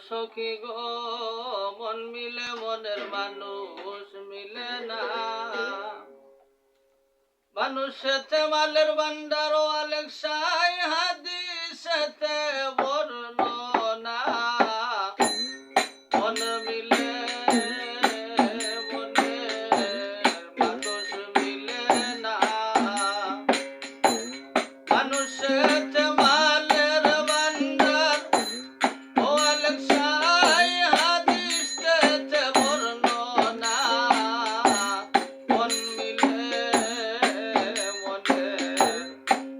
সখী গো মন মিলে মনের মানুষ মিলে না। মানুষেতে মালের ভান্ডার ও আলেকসাই হাদিসেতে বর্ণনা। মন মিলে মনের মানুষ মিলে না। মানুষেতে মালের ভান্ডার ও আলেকসাই হাদিসেতে বর্ণনা। মন মিলে মনের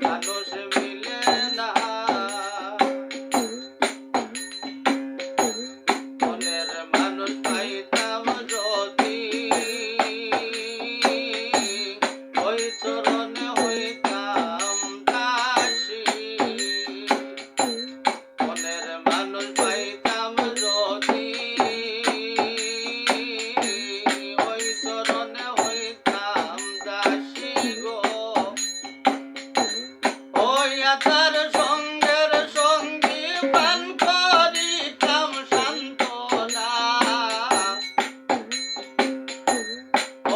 মানুষ মিলে না। মনের মানুষ পাইতাম যদি ওই চরণে হইতাম দাসী। মনের মানুষ পাইতাম যদি ওই চরণে হইতাম দাসী গো। ওই তার সঙ্গের সঙ্গী পান করিতাম সান্ত্বনা।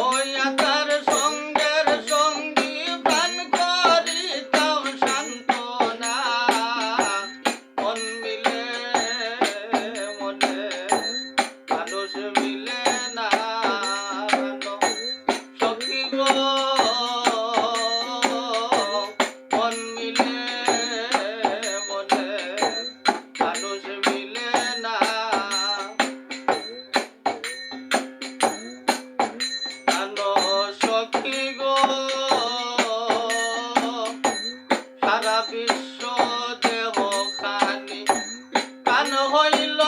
ওই তার সঙ্গের সঙ্গী পান করিতাম সান্ত্বনা। মন মিলে মনের মানুষ মিলে না। সখী গো মন মিলে মনের মানুষ মিলে না। জানো সখী গো সারা বিশ্ব দেহ খানি কান হইল